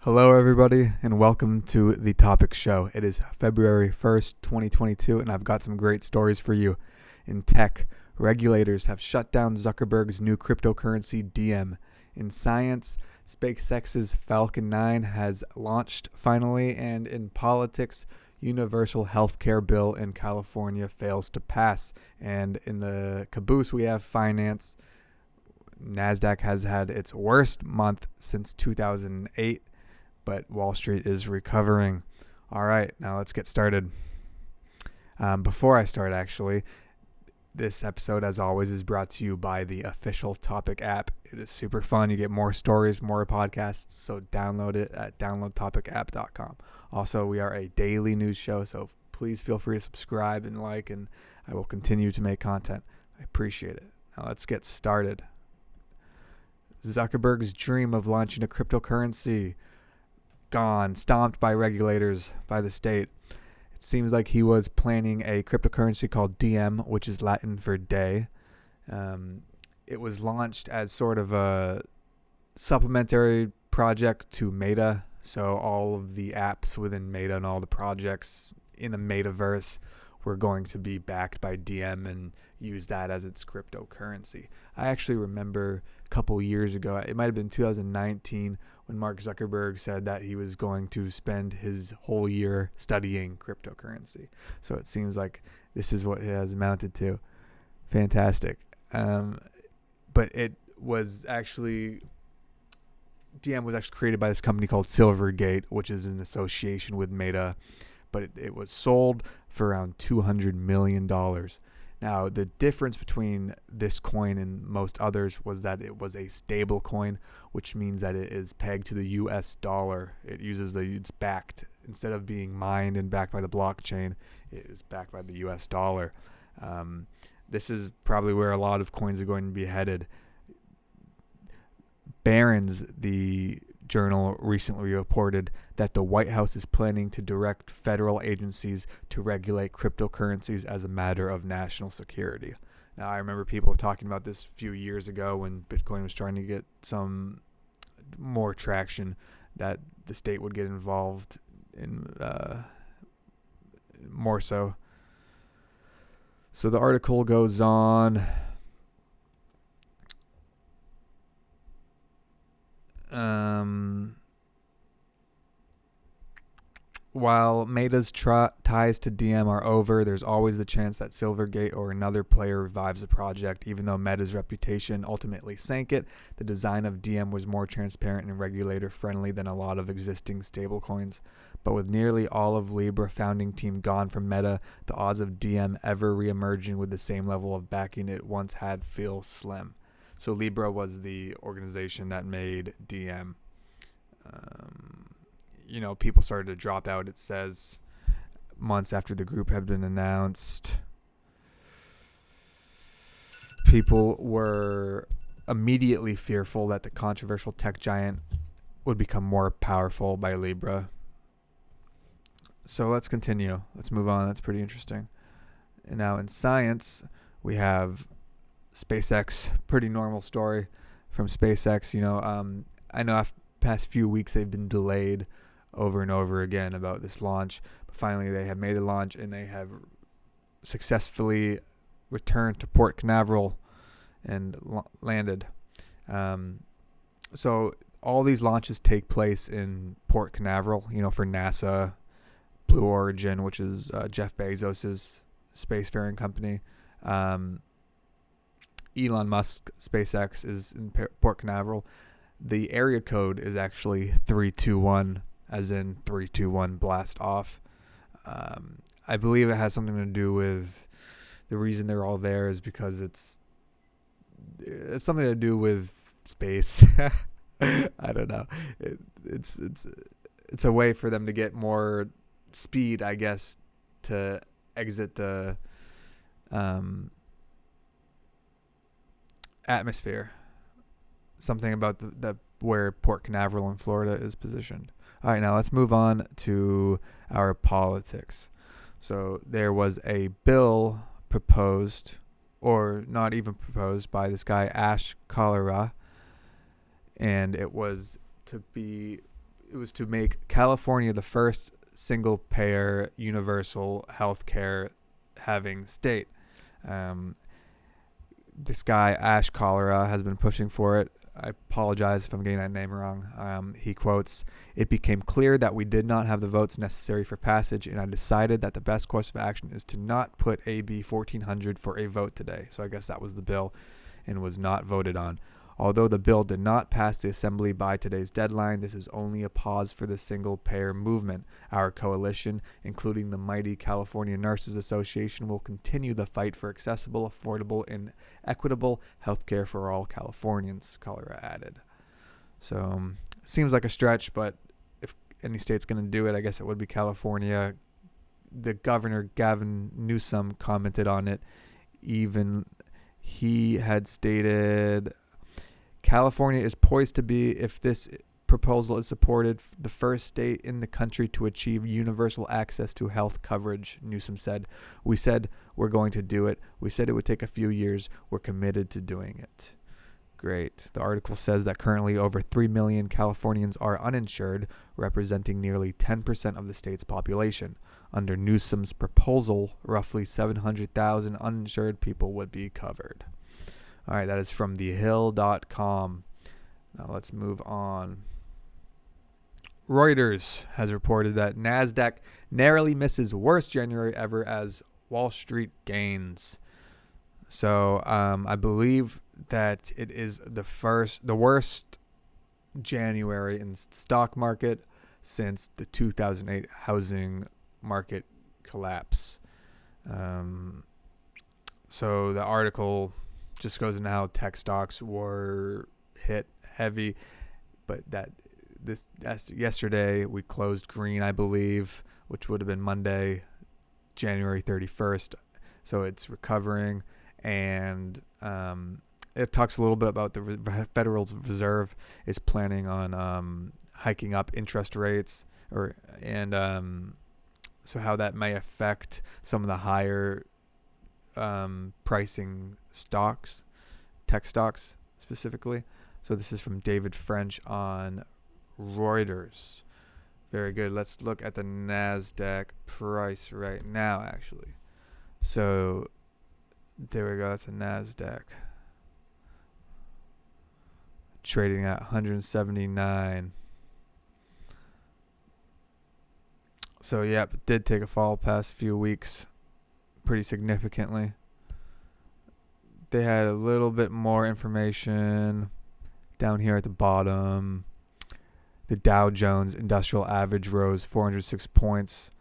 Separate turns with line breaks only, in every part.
Hello, everybody, and welcome to the Topic Show. It is February 1st, 2022, and I've got some great stories for you. In tech, regulators have shut down Zuckerberg's new cryptocurrency Diem. In science, SpaceX's Falcon 9 has launched finally, and in politics, universal health care bill in California fails to pass. And in the caboose, we have finance. Nasdaq has had its worst month since 2008. But Wall Street is recovering. All right, now let's get started. Before I start, actually, this episode, as always, is brought to you by the official Topic app. It is super fun. You get more stories, more podcasts, so download it at downloadtopicapp.com. Also, we are a daily news show, so please feel free to subscribe and like, and I will continue to make content. I appreciate it. Now let's get started. Zuckerberg's dream of launching a cryptocurrency gone, stomped by regulators, by the state. It seems like he was planning a cryptocurrency called Diem, which is Latin for day. It was launched as sort of a supplementary project to Meta. So all of the apps within Meta and all the projects in the metaverse were going to be backed by Diem and use that as its cryptocurrency. I actually remember a couple years ago, it might have been 2019, when Mark Zuckerberg said that he was going to spend his whole year studying cryptocurrency. So it seems like this is what it has amounted to. Fantastic. But it was actually, Diem was actually created by this company called Silvergate, which is in association with Meta. But it was sold for around $200 million. Now, the difference between this coin and most others was that it was a stable coin, which means that it is pegged to the US dollar. It's backed, instead of being mined and backed by the blockchain, it is backed by the US dollar. This is probably where a lot of coins are going to be headed. Barron's, the journal, recently reported that the White House is planning to direct federal agencies to regulate cryptocurrencies as a matter of national security. Now, I remember people talking about this a few years ago when Bitcoin was trying to get some more traction, that the state would get involved in more so. So the article goes on. While Meta's ties to Diem are over, there's always the chance that Silvergate or another player revives the project. Even though Meta's reputation ultimately sank it, the design of Diem was more transparent and regulator-friendly than a lot of existing stablecoins. But with nearly all of Libra founding team gone from Meta, the odds of Diem ever re-emerging with the same level of backing it once had feel slim. So Libra was the organization that made Diem. People started to drop out, it says, months after the group had been announced. People were immediately fearful that the controversial tech giant would become more powerful by Libra. So let's continue. Let's move on. That's pretty interesting. And now in science, we have SpaceX. Pretty normal story from SpaceX. I know after the past few weeks they've been delayed over and over again about this launch, but finally they have made the launch and they have successfully returned to Port Canaveral and landed. So all these launches take place in Port Canaveral, for NASA, Blue Origin, which is Jeff Bezos's spacefaring company. Elon Musk, SpaceX, is in Port Canaveral. The area code is actually 321, as in 321 blast off. I believe it has something to do with the reason they're all there is because it's something to do with space. I don't know. It's a way for them to get more speed, I guess, to exit the atmosphere. Something about the where Port Canaveral in Florida is positioned. All right, now let's move on to our politics. So there was a bill proposed, or not even proposed, by this guy Ash Kalra, and it was to be it was to make California the first single-payer universal health care having state. This guy, Ash Cholera, has been pushing for it. I apologize if I'm getting that name wrong. He quotes, "It became clear that we did not have the votes necessary for passage, and I decided that the best course of action is to not put AB 1400 for a vote today." So I guess that was the bill and was not voted on. Although the bill did not pass the assembly by today's deadline, this is only a pause for the single-payer movement. Our coalition, including the mighty California Nurses Association, will continue the fight for accessible, affordable, and equitable health care for all Californians, Cholera added. So, seems like a stretch, but if any state's going to do it, I guess it would be California. The governor, Gavin Newsom, commented on it. Even he had stated, California is poised to be, if this proposal is supported, the first state in the country to achieve universal access to health coverage, Newsom said. We said we're going to do it. We said it would take a few years. We're committed to doing it. Great. The article says that currently over 3 million Californians are uninsured, representing nearly 10% of the state's population. Under Newsom's proposal, roughly 700,000 uninsured people would be covered. All right, that is from thehill.com. Now let's move on. Reuters has reported that Nasdaq narrowly misses worst January ever as Wall Street gains. So I believe that it is the worst January in the stock market since the 2008 housing market collapse. So the article just goes into how tech stocks were hit heavy, but that's yesterday we closed green, I believe, which would have been Monday, January 31st. So it's recovering, and it talks a little bit about the Federal Reserve is planning on hiking up interest rates, so how that may affect some of the higher pricing stocks, tech stocks specifically. So this is from David French on Reuters. Very good. Let's look at the Nasdaq price right now, actually. So there we go. That's a Nasdaq trading at 179. So yeah, it did take a fall past few weeks pretty significantly. They had a little bit more information down here at the bottom. The Dow Jones Industrial Average rose 406 points,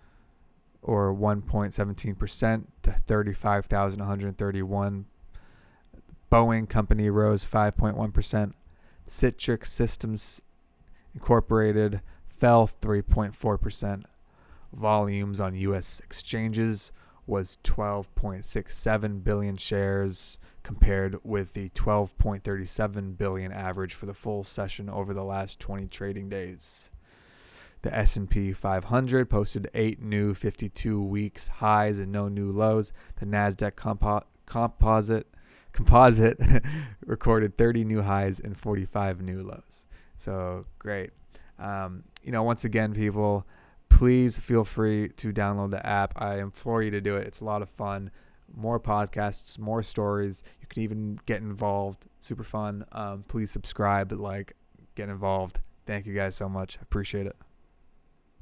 or 1.17% to 35,131. Boeing Company rose 5.1%. Citrix Systems Incorporated fell 3.4%. Volumes on U.S. exchanges was 12.67 billion shares, compared with the 12.37 billion average for the full session over the last 20 trading days. The S&P 500 posted 8 new 52 weeks highs and no new lows. The Nasdaq composite recorded 30 new highs and 45 new lows. So great. Once again, people, please feel free to download the app. I implore you to do it. It's a lot of fun. More podcasts, more stories. You can even get involved. Super fun. Please subscribe, get involved. Thank you guys so much. I appreciate it.